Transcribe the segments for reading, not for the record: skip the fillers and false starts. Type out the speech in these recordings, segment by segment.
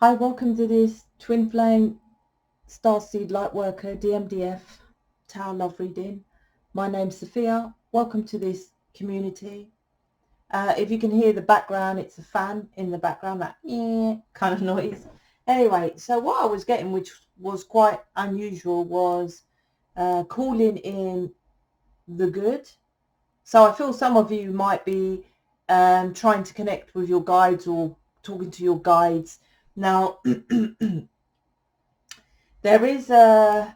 Hi, welcome to this Twin Flame Starseed Lightworker DMDF Tower Love Reading. My name's Sophia. Welcome to this community. If you can hear the background, it's a fan in the background, that kind of noise. Anyway, so what I was getting, which was quite unusual, was calling in the good. So I feel some of you might be trying to connect with your guides or talking to your guides. Now, there is I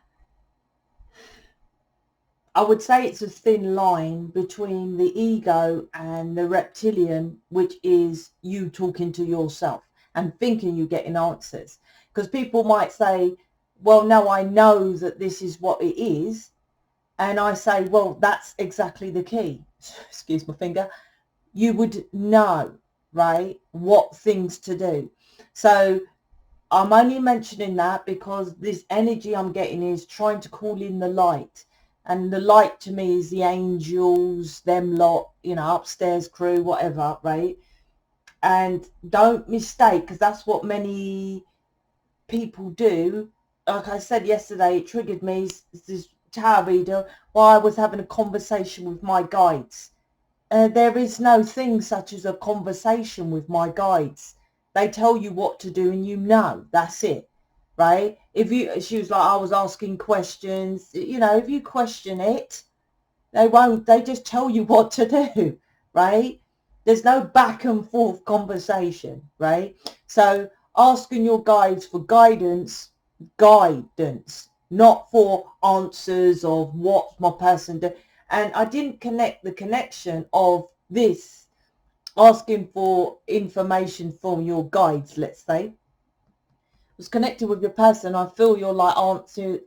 would say it's a thin line between the ego and the reptilian, which is you talking to yourself and thinking you're getting answers. Because people might say, well, no, I know that this is what it is. And I say, well, that's exactly the key. Excuse my finger. You would know, right, what things to do. So I'm only mentioning that because this energy I'm getting is trying to call in the light. And the light to me is the angels, them lot, you know, upstairs crew, whatever, right? And don't mistake, because that's what many people do. Like I said yesterday, it triggered me, this tarot reader, while I was having a conversation with my guides. There is no thing such as a conversation with my guides. They tell you what to do and you know, that's it, right? She was like, I was asking questions, you know, if you question it, they just tell you what to do, right? There's no back and forth conversation, right? So asking your guides for guidance, not for answers of what my person did. And I didn't connect the connection of this asking for information from your guides, let's say. Was connected with your person. I feel you're like answering,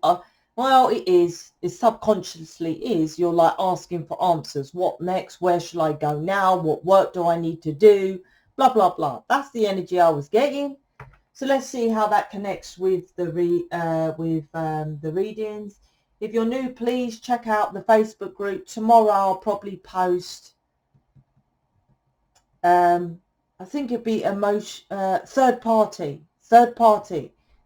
well, it's subconsciously is, you're like asking for answers. What next? Where shall I go now? What work do I need to do? Blah, blah, blah. That's the energy I was getting. So let's see how that connects with the readings. If you're new, please check out the Facebook group. Tomorrow I'll probably post, I think it'd be third party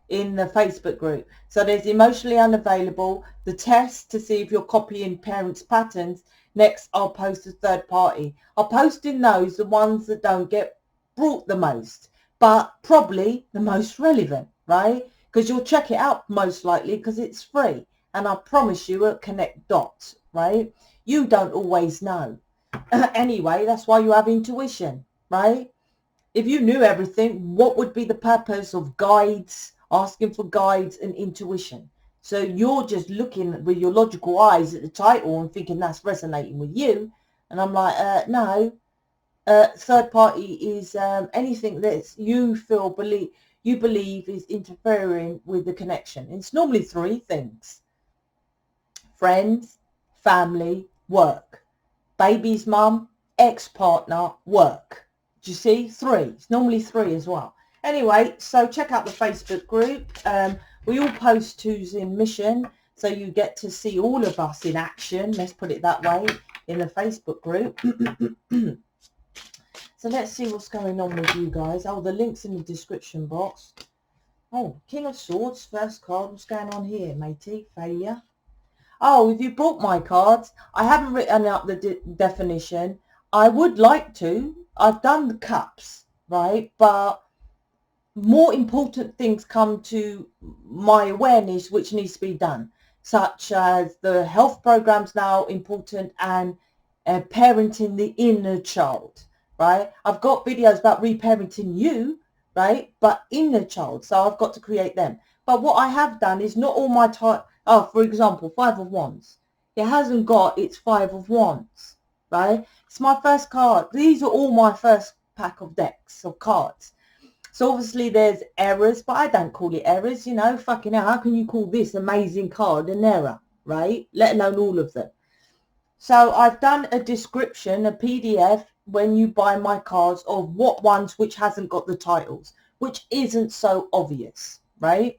in the Facebook group. So there's emotionally unavailable, the test to see if you're copying parents' patterns. Next, I'll post a third party. I'll post in those, the ones that don't get brought the most, but probably the most relevant, right? Because you'll check it out most likely because it's free. And I promise you it'll connect dots, right? You don't always know. Anyway, that's why you have intuition, right? If you knew everything, what would be the purpose of guides, asking for guides and intuition? So you're just looking with your logical eyes at the title and thinking that's resonating with you. And I'm like, no. Third party is anything that you believe is interfering with the connection. It's normally three things: friends, family, work. Baby's mum, ex-partner, work. Do you see? Three. It's normally three as well. Anyway, so check out the Facebook group. We all post who's in mission, so you get to see all of us in action, let's put it that way, in the Facebook group. So let's see what's going on with you guys. Oh, the link's in the description box. Oh, King of Swords, first card. What's going on here, matey? Failure. Oh, if you brought my cards, I haven't written up the definition. I would like to. I've done the cups, right? But more important things come to my awareness, which needs to be done, such as the health programs now important and parenting the inner child, right? I've got videos about reparenting you, right? But inner child, so I've got to create them. But what I have done is not all my time. Oh, for example, Five of Wands. It hasn't got its Five of Wands, right? It's my first card. These are all my first pack of decks of cards. So obviously there's errors, but I don't call it errors, you know, fucking hell. How can you call this amazing card an error, right? Let alone all of them. So I've done a description, a PDF, when you buy my cards of what ones which hasn't got the titles, which isn't so obvious, right?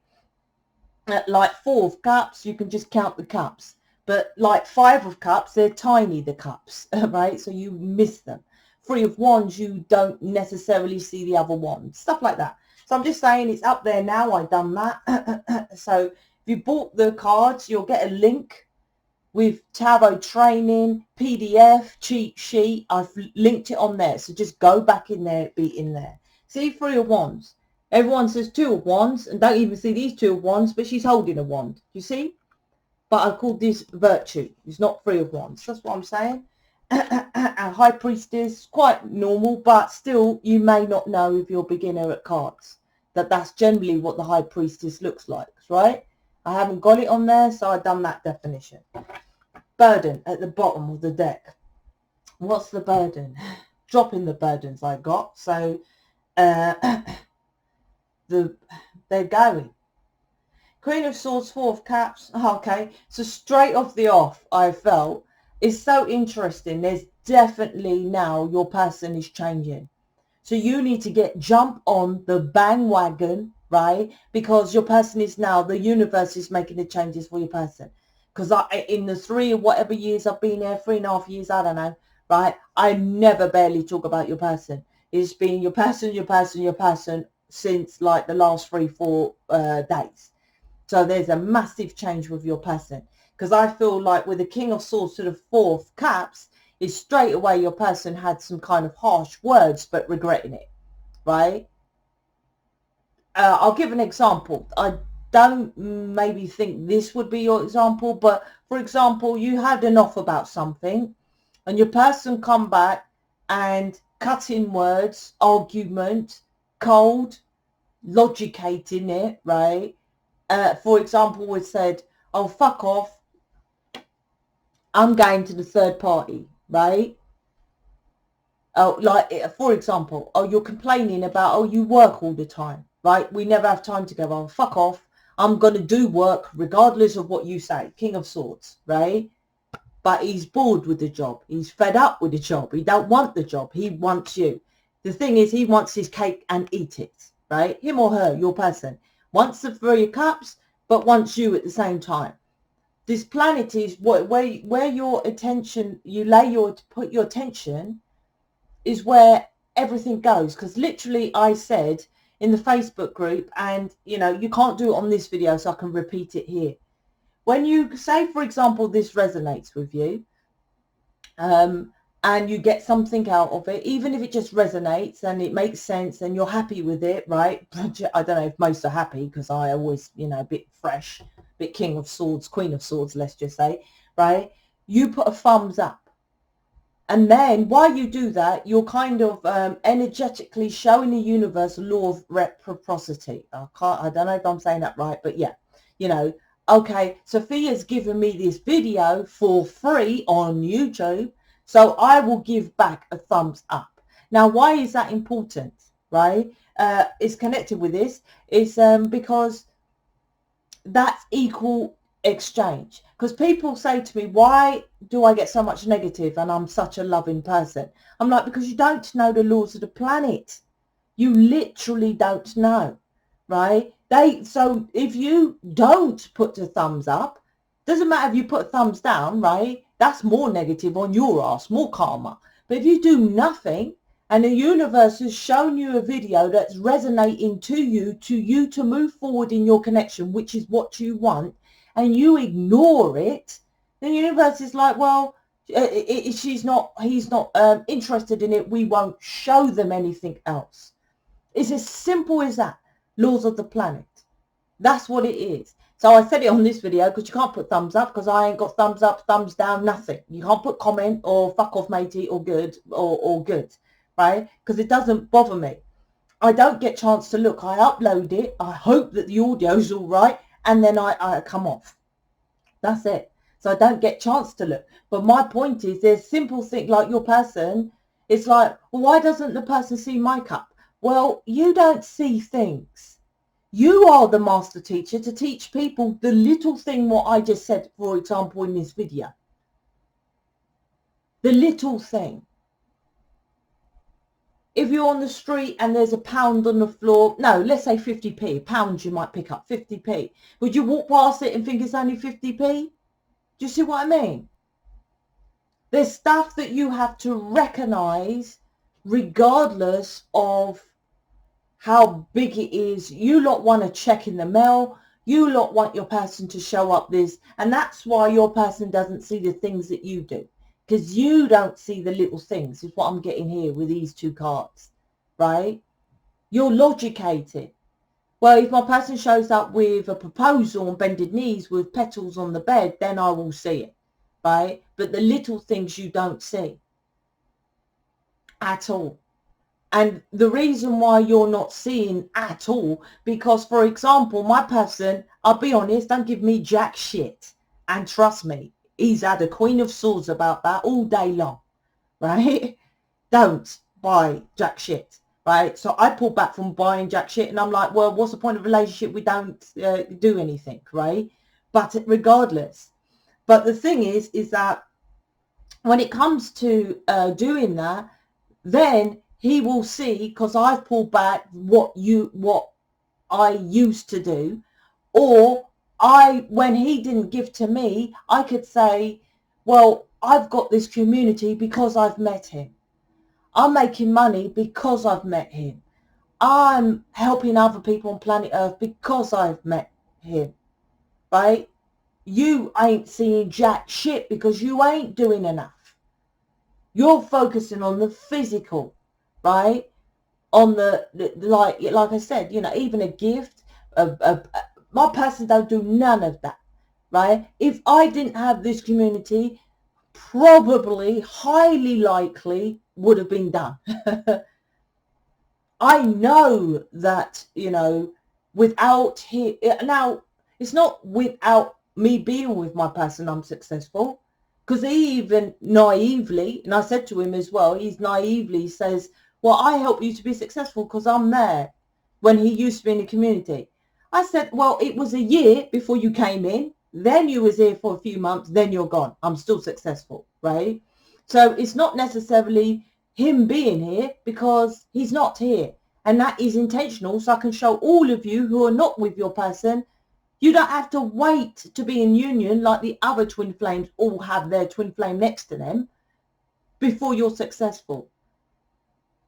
Like Four of Cups, you can just count the cups. But like Five of Cups, they're tiny, the cups, right? So you miss them. Three of Wands, you don't necessarily see the other wands. Stuff like that. So I'm just saying it's up there now. I've done that. So if you bought the cards, you'll get a link with tarot training, PDF, cheat sheet. I've linked it on there. So just go back in there, be in there. See, 3 of Wands. Everyone says 2 of Wands and don't even see these 2 of Wands, but she's holding a wand. You see? But I called this virtue. It's not 3 of Wands. That's what I'm saying. A High Priestess, quite normal, but still you may not know if you're a beginner at cards that's generally what the High Priestess looks like, right? I haven't got it on there, so I've done that definition. Burden at the bottom of the deck. What's the burden? Dropping the burdens I got. So they're going. Queen of Swords, 4 of Cups. Okay, so straight off the off, I felt it's so interesting. There's definitely now your person is changing. So you need to jump on the bandwagon, right? Because your person is now, the universe is making the changes for your person. Because in the 3 or whatever years I've been here, 3.5 years, I don't know, right? I never barely talk about your person. It's been your person, your person, your person since like the last 3-4 days. So there's a massive change with your person. Because I feel like with the King of Swords to the 4 of Cups, is straight away your person had some kind of harsh words, but regretting it, right? I'll give an example. I don't maybe think this would be your example, but for example, you had an off about something and your person come back and cut in words, argument, cold, logicating it, right? For example, we said, oh, fuck off, I'm going to the third party, right? Oh, like, for example, oh, you're complaining about, oh, you work all the time, right? We never have time to go, oh, fuck off. I'm going to do work regardless of what you say. King of Swords, right? But he's bored with the job. He's fed up with the job. He don't want the job. He wants you. The thing is, he wants his cake and eat it, right? Him or her, your person. Wants the 3 of Cups, but wants you at the same time. This planet is where your attention, put your attention is where everything goes. Because literally I said in the Facebook group, and you know, you can't do it on this video, so I can repeat it here. When you say, for example, this resonates with you, and you get something out of it, even if it just resonates and it makes sense and you're happy with it, right? I don't know if most are happy, because I always, you know, a bit fresh, a bit King of Swords, Queen of Swords, let's just say, right? You put a thumbs up. And then while you do that, you're kind of energetically showing the universe a law of reciprocity. I don't know if I'm saying that right, but yeah, you know, okay, Sophia's given me this video for free on YouTube, so I will give back a thumbs up. Now, why is that important, right? It's connected with this. It's because that's equal exchange. Because people say to me, why do I get so much negative and I'm such a loving person? I'm like, because you don't know the laws of the planet. You literally don't know, right? So if you don't put the thumbs up, doesn't matter if you put thumbs down, right? That's more negative on your ass, more karma. But if you do nothing and the universe has shown you a video that's resonating to you to move forward in your connection, which is what you want, and you ignore it, the universe is like, well, he's not interested in it. We won't show them anything else. It's as simple as that. Laws of the planet. That's what it is. So I said it on this video because you can't put thumbs up, because I ain't got thumbs up, thumbs down, nothing. You can't put comment or fuck off matey or good or good, right? Because it doesn't bother me. I don't get chance to look. I upload it. I hope that the audio's all right, and then I come off. That's it. So I don't get chance to look. But my point is, there's simple things like your person. It's like, well, why doesn't the person see my cup? Well, you don't see things. You are the master teacher to teach people the little thing what I just said, for example, in this video. The little thing. If you're on the street and there's a pound on the floor, no, let's say 50p, pounds you might pick up, 50p. Would you walk past it and think it's only 50p? Do you see what I mean? There's stuff that you have to recognize regardless of how big it is. You lot want to check in the mail. You lot want your person to show up this. And that's why your person doesn't see the things that you do. Because you don't see the little things, is what I'm getting here with these two cards, right? You're logicated. Well, if my person shows up with a proposal on bended knees with petals on the bed, then I will see it, right? But the little things you don't see at all. And the reason why you're not seeing at all, because, for example, my person, I'll be honest, don't give me jack shit. And trust me, he's had a Queen of Swords about that all day long, right? Don't buy jack shit, right? So I pull back from buying jack shit, and I'm like, well, what's the point of a relationship? We don't do anything, right? But regardless. But the thing is that when it comes to doing that, then he will see, because I've pulled back what I used to do, or when he didn't give to me, I could say, well, I've got this community because I've met him. I'm making money because I've met him. I'm helping other people on planet Earth because I've met him, right? You ain't seeing jack shit because you ain't doing enough. You're focusing on the physical, right? On the like I said, you know, even a gift. My person don't do none of that, right? If I didn't have this community, probably, highly likely, would have been done. I know that, you know, without him, now, it's not without me being with my person I'm successful. Because he even naively, and I said to him as well, he's naively says, well, I help you to be successful because I'm there, when he used to be in the community. I said, well, it was a year before you came in. Then you was here for a few months. Then you're gone. I'm still successful, right? So it's not necessarily him being here, because he's not here. And that is intentional. So I can show all of you who are not with your person, you don't have to wait to be in union like the other twin flames all have their twin flame next to them before you're successful.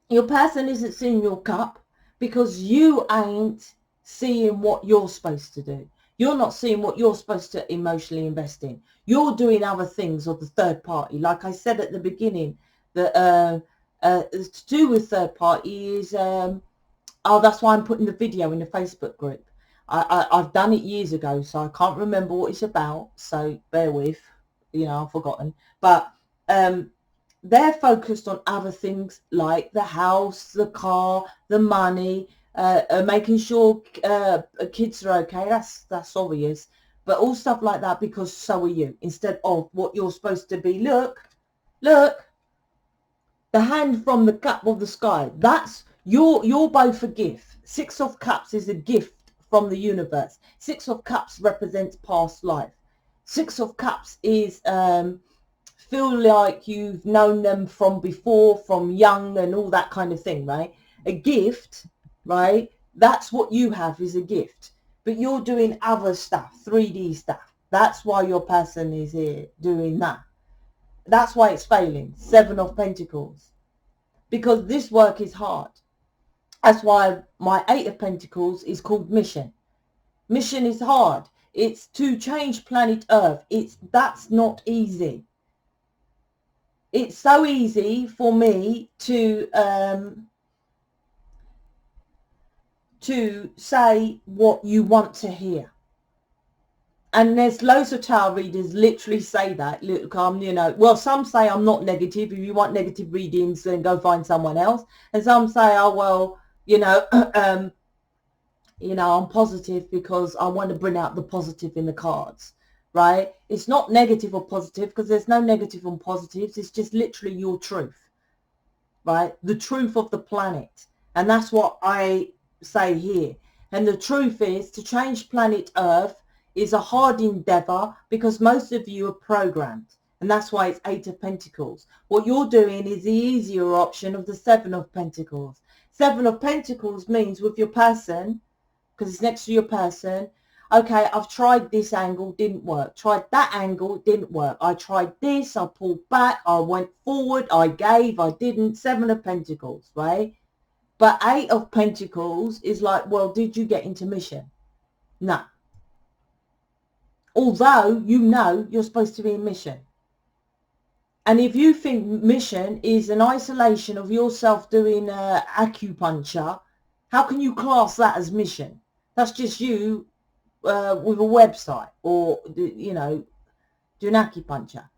Your person isn't seeing your cup because you ain't seeing what you're supposed to do. You're not seeing what you're supposed to emotionally invest in. You're doing other things, or the third party. Like I said at the beginning, that to do with third party is, oh, that's why I'm putting the video in the Facebook group. I've done it years ago, so I can't remember what it's about. So bear with, you know, I've forgotten. But they're focused on other things like the house, the car, the money, making sure kids are okay. That's obvious. But all stuff like that, because so are you. Instead of what you're supposed to be. Look, the hand from the cup of the sky. That's you're both a gift. Six of Cups is a gift from the universe. Six of Cups represents past life. Six of Cups is feel like you've known them from before, from young and all that kind of thing, right? A gift, right? That's what you have, is a gift. But you're doing other stuff, 3D stuff. That's why your person is here doing that. That's why it's failing. Seven of Pentacles. Because this work is hard. That's why my Eight of Pentacles is called mission. Mission is hard. It's to change planet Earth. That's not easy. It's so easy for me to say what you want to hear. And there's loads of tarot readers literally say that. Look, you know, well, some say I'm not negative. If you want negative readings, then go find someone else. And some say, oh, well, you know, I'm positive because I want to bring out the positive in the cards, right? It's not negative or positive, because there's no negative and positives. It's just literally your truth, right? The truth of the planet. And that's what I say here. And the truth is, to change planet Earth is a hard endeavor, because most of you are programmed. And that's why it's Eight of Pentacles. What you're doing is the easier option of the Seven of Pentacles. Seven of Pentacles means with your person, because it's next to your person, okay, I've tried this angle, didn't work. Tried that angle, didn't work. I tried this, I pulled back, I went forward, I gave, I didn't. Seven of Pentacles, right? But 8 of Pentacles is like, well, did you get into mission? No. Although you know you're supposed to be in mission. And if you think mission is an isolation of yourself doing acupuncture, how can you class that as mission? That's just you with a website or, you know, doing acupuncture.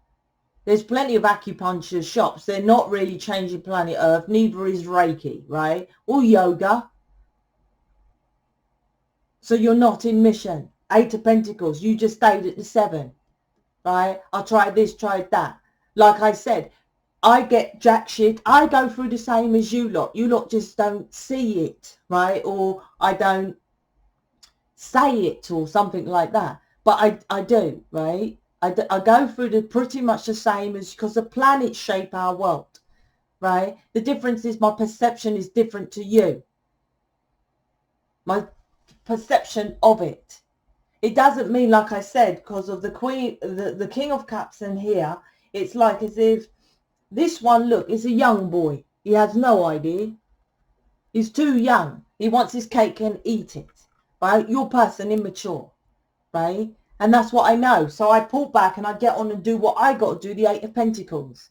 There's plenty of acupuncture shops. They're not really changing planet Earth. Neither is Reiki, right? Or yoga. So you're not in mission. 8 of Pentacles. You just stayed at the 7, right? I tried this, tried that. Like I said, I get jack shit. I go through the same as you lot. You lot just don't see it, right? Or I don't say it or something like that. But I do, right? I go through the pretty much the same as, because the planets shape our world, right? The difference is my perception is different to you. My perception of it. It doesn't mean, like I said, because of the Queen, the King of Cups in here, it's like as if this one, look, is a young boy. He has no idea. He's too young. He wants his cake and eat it, right? Your person, immature, right? And that's what I know. So I pull back and I get on and do what I got to do, the 8 of Pentacles.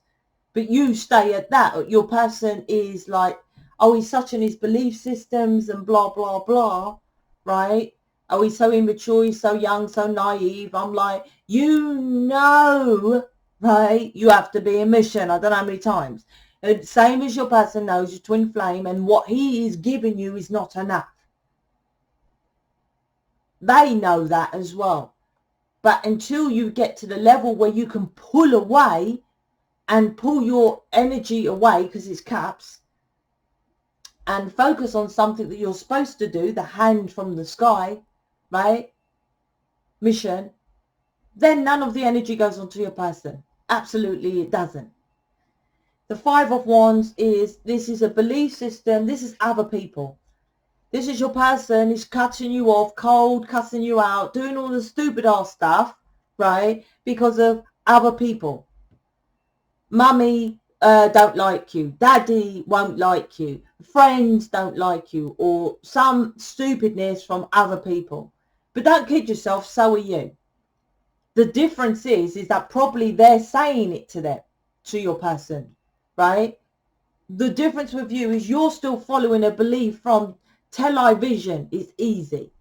But you stay at that. Your person is like, oh, he's such in his belief systems and blah, blah, blah, right? Oh, he's so immature, he's so young, so naive. I'm like, you know, right? You have to be in mission. I don't know how many times. And same as your person knows, your twin flame, and what he is giving you is not enough. They know that as well. But until you get to the level where you can pull away and pull your energy away, because it's cups, and focus on something that you're supposed to do, the hand from the sky, right? Mission, then none of the energy goes onto your person. Absolutely it doesn't. The 5 of Wands is, this is a belief system. This is other people. This is your person is cutting you off, cold, cussing you out, doing all the stupid ass stuff, right? Because of other people. Mummy don't like you. Daddy won't like you. Friends don't like you. Or some stupidness from other people. But don't kid yourself, so are you. The difference is that probably they're saying it to them, to your person, right? The difference with you is you're still following a belief from television. It's easy.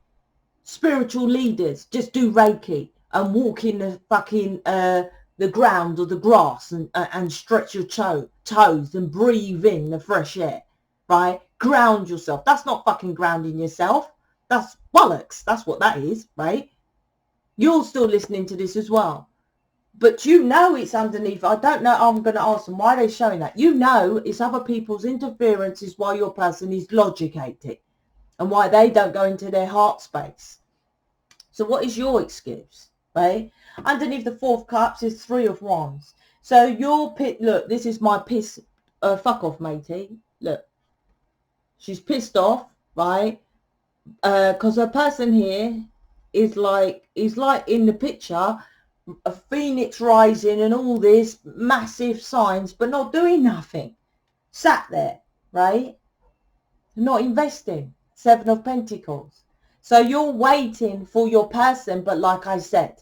Spiritual leaders just do Reiki and walk in the fucking the ground or the grass and stretch your toes and breathe in the fresh air, right? Ground yourself. That's not fucking grounding yourself. That's bollocks. That's what that is, right? You're still listening to this as well. But you know it's underneath. I don't know. I'm going to ask them why they're showing that. You know it's other people's interferences while your person is logicating and why they don't go into their heart space. So what is your excuse, right? Underneath the 4 of Cups is 3 of Wands. So your look, this is my piss, fuck off, matey. Look, she's pissed off, right? Because her person here is like in the picture, a phoenix rising and all this massive signs, but not doing nothing. Sat there, right? Not investing. 7 of Pentacles. So you're waiting for your person, but like I said,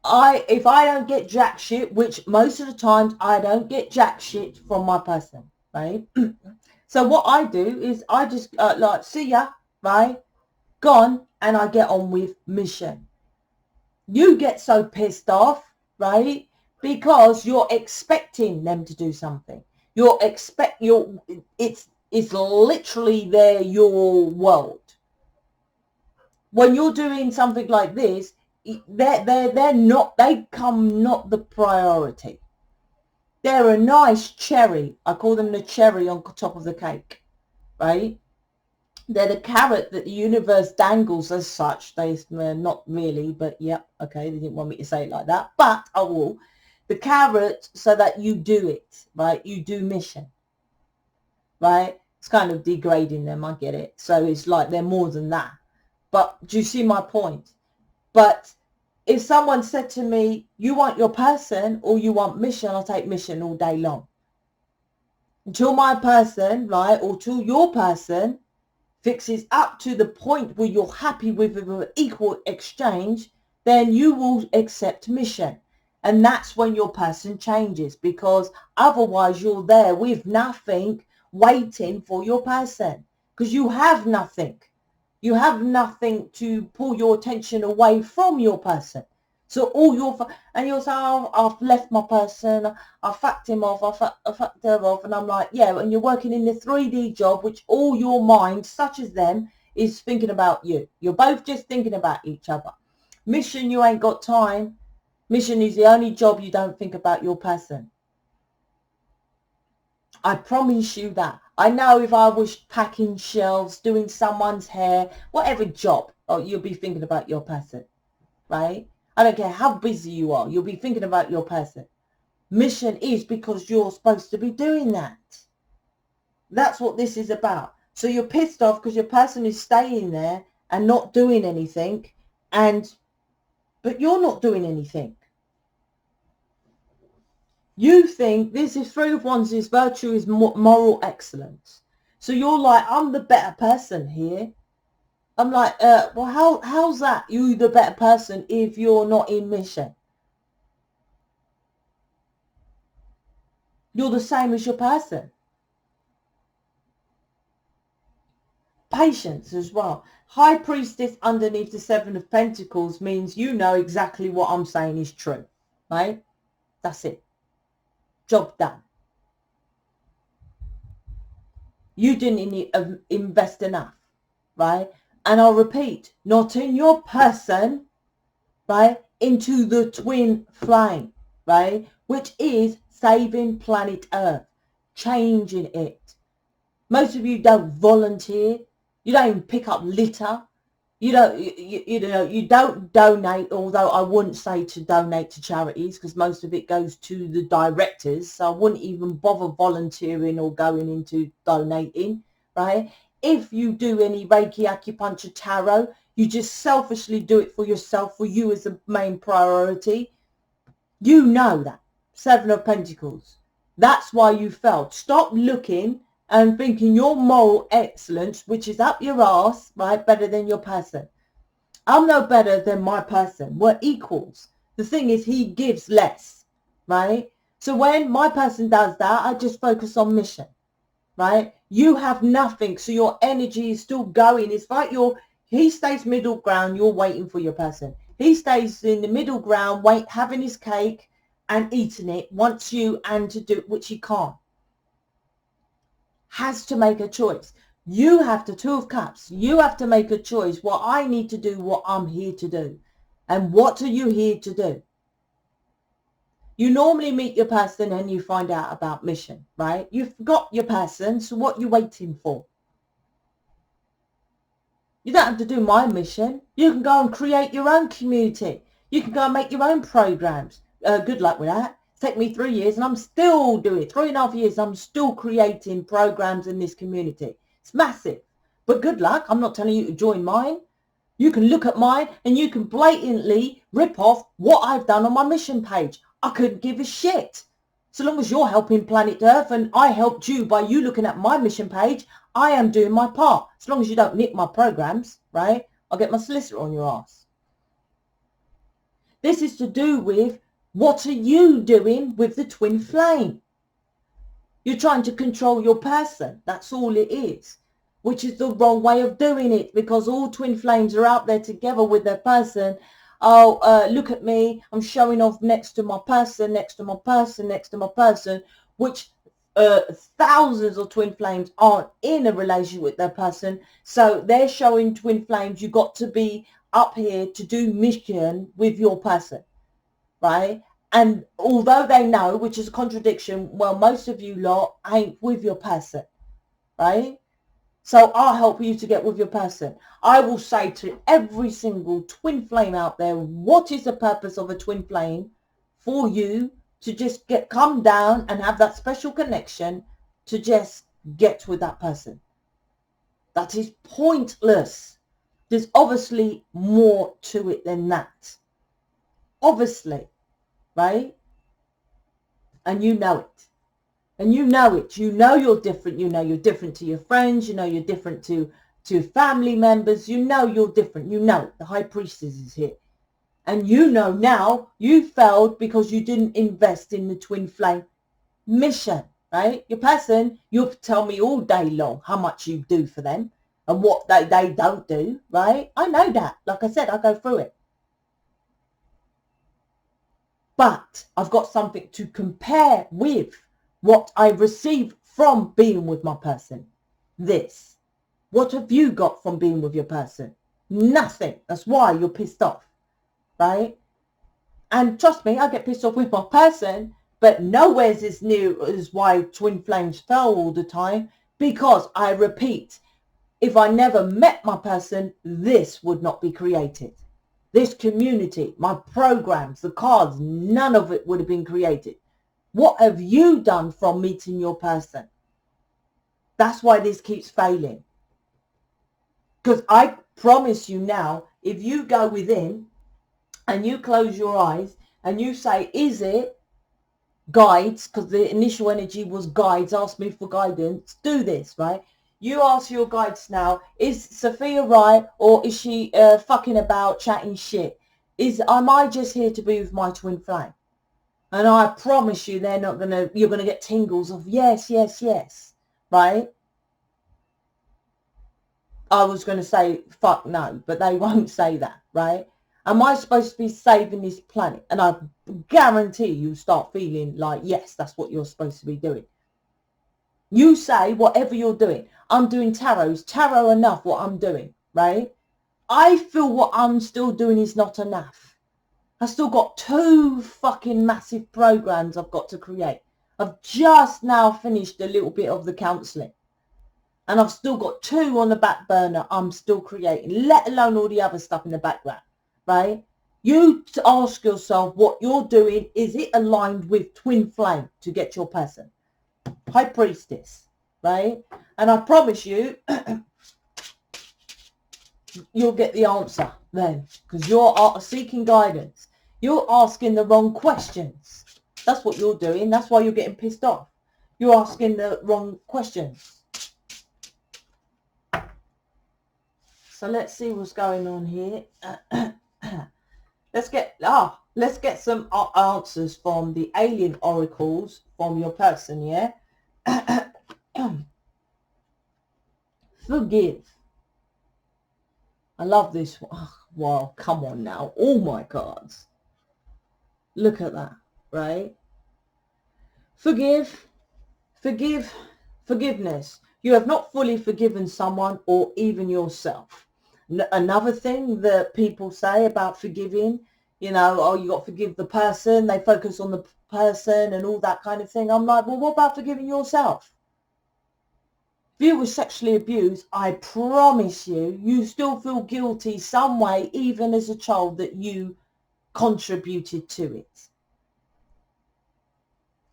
if I don't get jack shit, which most of the times I don't get jack shit from my person, right? So what I do is I just like, see ya, right? Gone, and I get on with mission. You get so pissed off, right? Because you're expecting them to do something. It's literally your world. When you're doing something like this, they come not the priority. They're a nice cherry. I call them the cherry on top of the cake, right? They're the carrot that the universe dangles as such. They're not really, but yeah, okay, they didn't want me to say it like that, but I will. The carrot so that you do it, right? You do mission, right? It's kind of degrading them, I get it. So it's like they're more than that. But do you see my point? But if someone said to me, you want your person or you want mission, I'll take mission all day long. Until my person, right, or till your person fixes up to the point where you're happy with an equal exchange, then you will accept mission. And that's when your person changes, because otherwise you're there with nothing waiting for your person, because you have nothing. You have nothing to pull your attention away from your person. So all your, and you'll say, oh, I've left my person, I fucked him off, I fucked her off. And I'm like, yeah, and you're working in the 3D job, which all your mind, such as them, is thinking about you. You're both just thinking about each other. Mission, you ain't got time. Mission is the only job you don't think about your person. I promise you that. I know if I was packing shelves, doing someone's hair, whatever job, oh, you'll be thinking about your person, right? I don't care how busy you are, you'll be thinking about your person. Mission is because you're supposed to be doing that. That's what this is about. So you're pissed off because your person is staying there and not doing anything, but you're not doing anything. You think this is Three of Wands, this virtue is moral excellence. So you're like, I'm the better person here. I'm like, well, how's that you the better person if you're not in mission? You're the same as your person. Patience as well. High Priestess underneath the Seven of Pentacles means you know exactly what I'm saying is true, right? That's it. Job done. You didn't invest enough, right? And I'll repeat, not in your person, right? Into the twin flame, right? Which is saving planet Earth, changing it. Most of you don't volunteer. You don't even pick up litter. You don't donate, although I wouldn't say to donate to charities because most of it goes to the directors. So I wouldn't even bother volunteering or going into donating, right? If you do any Reiki, acupuncture, tarot, you just selfishly do it for yourself, for you as the main priority. You know that. Seven of Pentacles. That's why you failed. Stop looking and thinking your moral excellence, which is up your ass, right, better than your person. I'm no better than my person. We're equals. The thing is, he gives less, right? So when my person does that, I just focus on mission, right? You have nothing, so your energy is still going. It's like he stays middle ground, you're waiting for your person. He stays in the middle ground, having his cake and eating it, wants you and to do, which he can't. Has to make a choice. You have to, Two of Cups, you have to make a choice. What I need to do, what I'm here to do. And what are you here to do? You normally meet your person and you find out about mission, right? You've got your person, so what are you waiting for? You don't have to do my mission. You can go and create your own community. You can go and make your own programs. Good luck with that. It's taken me 3 years and I'm still doing it. 3.5 years, I'm still creating programs in this community. It's massive. But good luck. I'm not telling you to join mine. You can look at mine and you can blatantly rip off what I've done on my mission page. I couldn't give a shit. So long as you're helping planet Earth and I helped you by you looking at my mission page, I am doing my part. As long as you don't nick my programs, right? I'll get my solicitor on your ass. This is to do with what are you doing with the twin flame? You're trying to control your person. That's all it is, which is the wrong way of doing it, because all twin flames are out there together with their person. Oh, look at me. I'm showing off next to my person, next to my person, next to my person, which thousands of twin flames aren't in a relationship with their person. So they're showing twin flames, you got to be up here to do mission with your person, right? And although they know, which is a contradiction, well, most of you lot ain't with your person, right? So I'll help you to get with your person. I will say to every single twin flame out there, what is the purpose of a twin flame? For you to just come down and have that special connection to just get with that person. That is pointless. There's obviously more to it than that. Obviously, right? And you know it. And you know it. You know you're different. You know you're different to your friends. You know you're different to family members. You know you're different. You know the High Priestess is here. And you know now you failed because you didn't invest in the twin flame mission, right? Your person, you'll tell me all day long how much you do for them and what they don't do, right? I know that. Like I said, I go through it. But I've got something to compare with what I receive from being with my person. This. What have you got from being with your person? Nothing. That's why you're pissed off, right? And trust me, I get pissed off with my person, but nowhere's as new as why twin flames fell all the time, because I repeat, if I never met my person, this would not be created. This community, my programs, the cards, none of it would have been created. What have you done from meeting your person? That's why this keeps failing. Because I promise you now, if you go within and you close your eyes and you say, is it guides? Because the initial energy was guides, ask me for guidance, do this, right? You ask your guides now, is Sophia right, or is she fucking about chatting shit? Am I just here to be with my twin flame? And I promise you you're going to get tingles of yes, yes, yes, right? I was going to say fuck no, but they won't say that, right? Am I supposed to be saving this planet? And I guarantee you start feeling like, yes, that's what you're supposed to be doing. You say whatever you're doing. I'm doing tarot enough what I'm doing, right? I feel what I'm still doing is not enough. I've still got 2 fucking massive programs I've got to create. I've just now finished a little bit of the counselling. And I've still got 2 on the back burner I'm still creating, let alone all the other stuff in the background, right? You ask yourself what you're doing, is it aligned with twin flame to get your person? High Priestess, right? And I promise you, you'll get the answer then, because you're seeking guidance. You're asking the wrong questions. That's what you're doing. That's why you're getting pissed off. You're asking the wrong questions. So let's see what's going on here. Let's get some answers from the alien oracles from your person, yeah? Forgive. I love this one. Oh, wow, come on now. All my cards. Look at that, right? Forgiveness. You have not fully forgiven someone or even yourself. Another thing that people say about forgiving, you know, oh, you got to forgive the person. They focus on the person and all that kind of thing. I'm like, well, what about forgiving yourself? If you were sexually abused, I promise you still feel guilty some way, even as a child, that you contributed to it.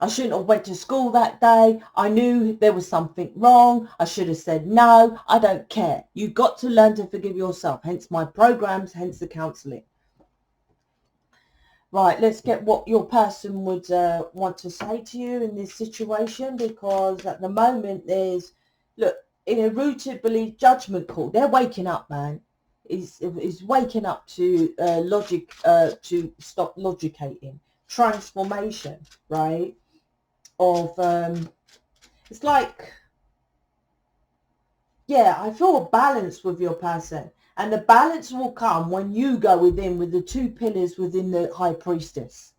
I shouldn't have went to school that day. I knew there was something wrong. I should have said no. I don't care. You've got to learn to forgive yourself. Hence my programs, hence the counselling. Right, let's get what your person would want to say to you in this situation, because at the moment there's, look, in a rooted belief judgment call. They're waking up, man. Is waking up to logic, to stop logicating. Transformation, right? Of it's like, yeah, I feel a balance with your person, and the balance will come when you go within with the 2 pillars within the High Priestess.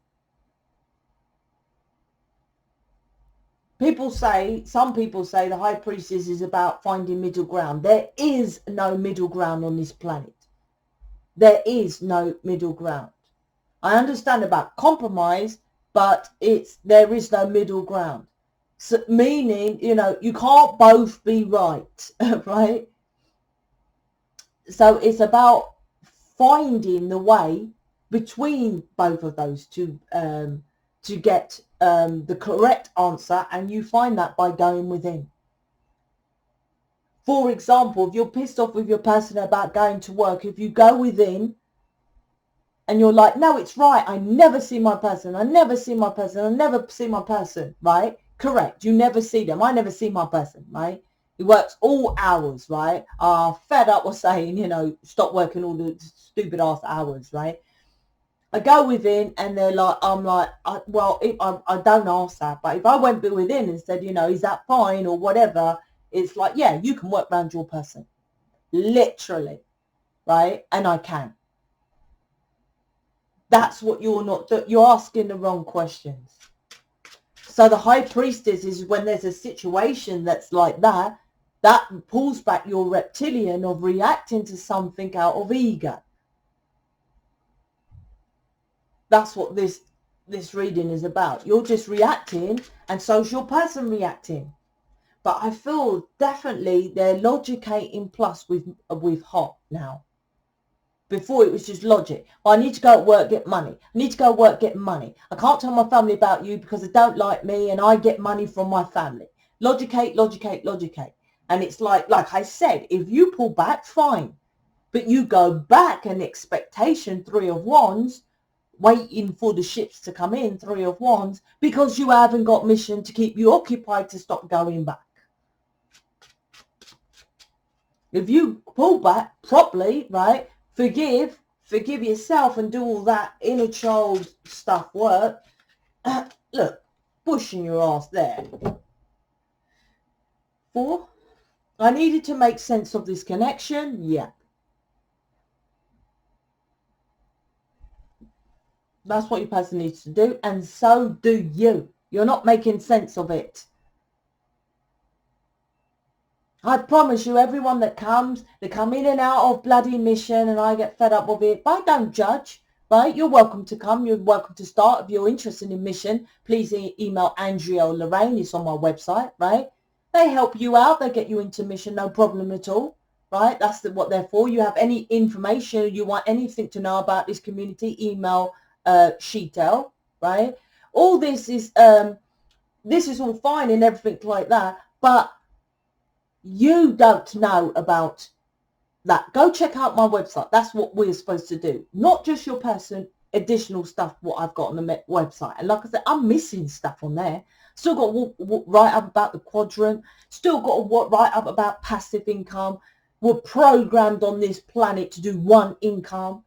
Some people say the High Priestess is about finding middle ground. There is no middle ground on this planet. There is no middle ground. I understand about compromise, but there is no middle ground. So, meaning, you know, you can't both be right, right? So it's about finding the way between both of those to get the correct answer, and you find that by going within. For example, if you're pissed off with your person about going to work, if you go within and you're like, no, it's right, I never see my person, I never see my person, I never see my person, right? Correct. You never see them. I never see my person, right? He works all hours, right? Fed up with saying, you know, stop working all the stupid ass hours, right? I go within and they're like, I'm like, I don't ask that. But if I went within and said, you know, is that fine or whatever, it's like, yeah, you can work around your person. Literally, right? And I can. That's what you're asking the wrong questions. So the high priestess is when there's a situation that's like that pulls back your reptilian of reacting to something out of ego. That's what this reading is about. You're just reacting, and so's your person reacting. But I feel definitely they're logicating plus with hot now. Before it was just logic. Well, I need to go at work, get money. I need to go at work, get money. I can't tell my family about you because they don't like me and I get money from my family. Logicate, logicate, logicate. And it's like I said, if you pull back, fine. But you go back and expectation, 3 of Wands, waiting for the ships to come in, 3 of Wands, because you haven't got mission to keep you occupied to stop going back. If you pull back properly, right, forgive yourself and do all that inner child stuff work, look, pushing your ass there. 4, I needed to make sense of this connection. Yeah. That's what your person needs to do, and so do you. You're not making sense of it. I promise you, everyone that comes, they come in and out of bloody mission and I get fed up with it. But I don't judge, right? You're welcome to come. You're welcome to start. If you're interested in mission, please email Andrea or Lorraine. It's on my website, right? They help you out. They get you into mission, no problem at all, right? That's what they're for. You have any information, you want anything to know about this community, email Sheetel, right? All this is all fine and everything like that, but you don't know about that. Go check out my website. That's what we're supposed to do. Not just your person, additional stuff, what I've got on the website. And like I said, I'm missing stuff on there. Still got to write up about the quadrant. Still got to write up about passive income. We're programmed on this planet to do one income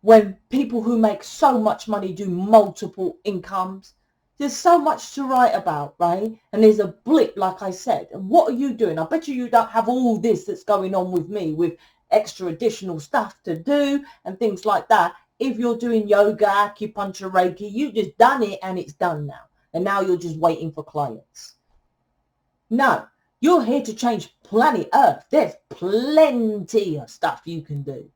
when people who make so much money do multiple incomes. There's so much to write about, right? And there's a blip, like I said. And what are you doing? I bet you don't have all this that's going on with me, with extra additional stuff to do and things like that. If you're doing yoga, acupuncture, Reiki, you just done it and it's done now. And now you're just waiting for clients. No, you're here to change planet Earth. There's plenty of stuff you can do.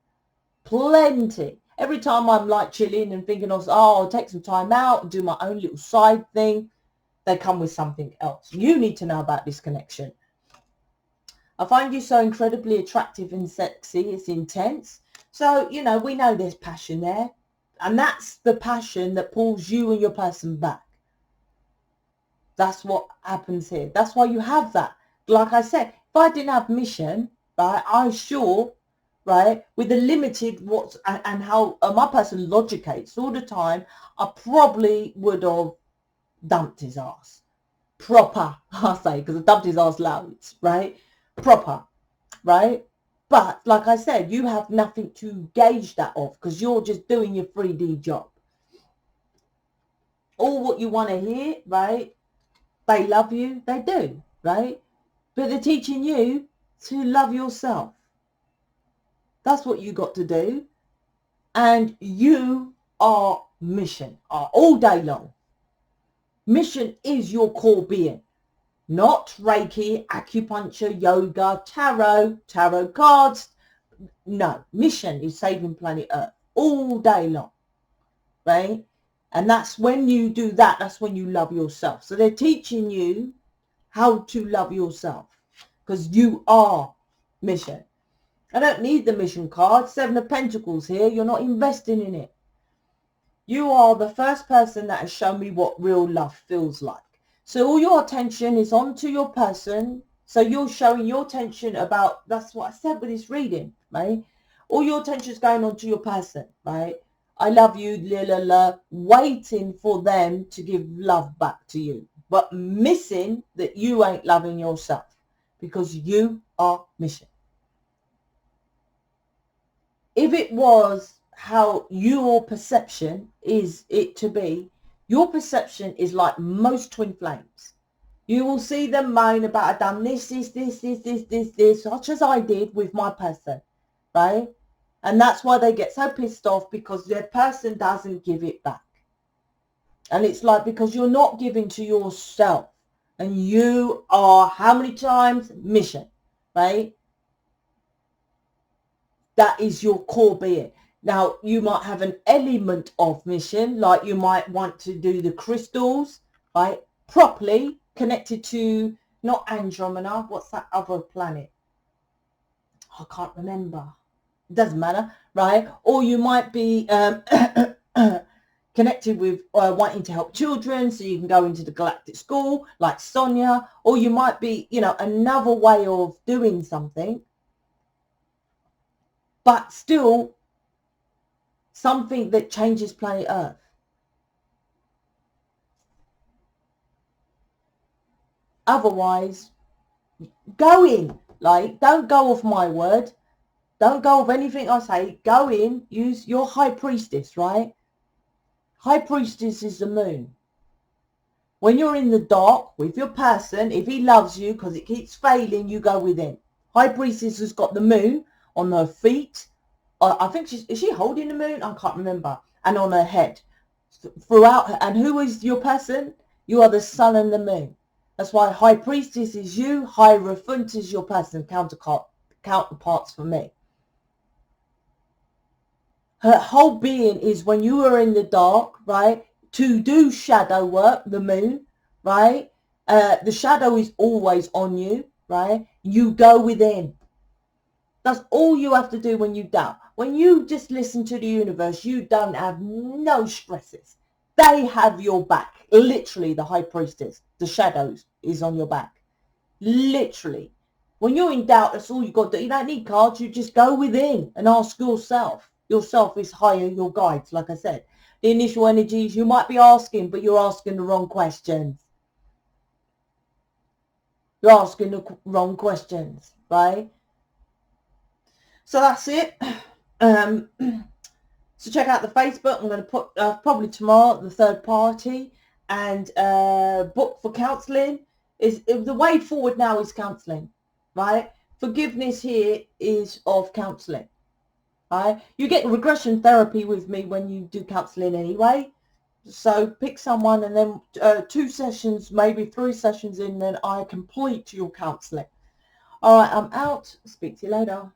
Plenty. Every time I'm like chilling and thinking of, I'll take some time out and do my own little side thing, they come with something else. You need to know about this connection. I find you so incredibly attractive and sexy. It's intense. So, you know, we know there's passion there. And that's the passion that pulls you and your person back. That's what happens here. That's why you have that. Like I said, if I didn't have mission, right, I sure... right, with the limited and how my person logicates all the time, I probably would have dumped his ass. Proper, I say, because I dumped his ass loads, right? Proper, right? But like I said, you have nothing to gauge that off because you're just doing your 3D job. All what you want to hear, right? They love you, they do, right? But they're teaching you to love yourself. That's what you got to do. And you are mission all day long. Mission is your core being. Not Reiki, acupuncture, yoga, tarot cards. No, mission is saving planet Earth all day long. Right? And that's when you do that, that's when you love yourself. So they're teaching you how to love yourself because you are mission. I don't need the mission card. 7 of Pentacles here. You're not investing in it. You are the first person that has shown me what real love feels like. So all your attention is onto your person. So you're showing your attention about, that's what I said with this reading, right? All your attention is going on to your person, right? I love you, la la la, waiting for them to give love back to you. but missing that you ain't loving yourself, because you are missing. If it was how your perception is it to be, your perception is like most twin flames. You will see them moan about, I've done this, such as I did with my person, right? And that's why they get so pissed off, because their person doesn't give it back. And it's like, because you're not giving to yourself, and you are, how many times? Mission, right? That is your core being. Now, you might have an element of mission, like you might want to do the crystals, right? Properly connected to, not Andromeda, what's that other planet? I can't remember. It doesn't matter, right? Or you might be connected with wanting to help children, so you can go into the galactic school like Sonia, or you might be, you know, another way of doing something, but still something that changes planet Earth. Otherwise, go in, like, don't go off my word, don't go off anything I say, go in, use your high priestess, right? High priestess is the moon. When you're in the dark with your person, if he loves you because it keeps failing, you go within. High priestess has got the moon on her feet. I think is she holding the moon? I can't remember. And on her head. Throughout her. And who is your person? You are the sun and the moon. That's why high priestess is you. Hierophant is your person. Counterparts for me. Her whole being is when you are in the dark, right? To do shadow work, the moon, right? The shadow is always on you, right? You go within. That's all you have to do when you doubt. When you just listen to the universe, you don't have no stresses. They have your back. Literally, the high priestess, the shadows is on your back. Literally. When you're in doubt, that's all you got to do. You don't need cards. You just go within and ask yourself. Yourself is higher, your guides, like I said. The initial energies you might be asking, but you're asking the wrong questions. You're asking the wrong questions, right? So that's it. So check out the Facebook. I'm going to put probably tomorrow, the third party, and book for counselling. The way forward now is counselling, right? Forgiveness here is of counselling. Right? You get regression therapy with me when you do counselling anyway. So pick someone, and then 2 sessions, maybe 3 sessions in, then I complete your counselling. All right, I'm out. Speak to you later.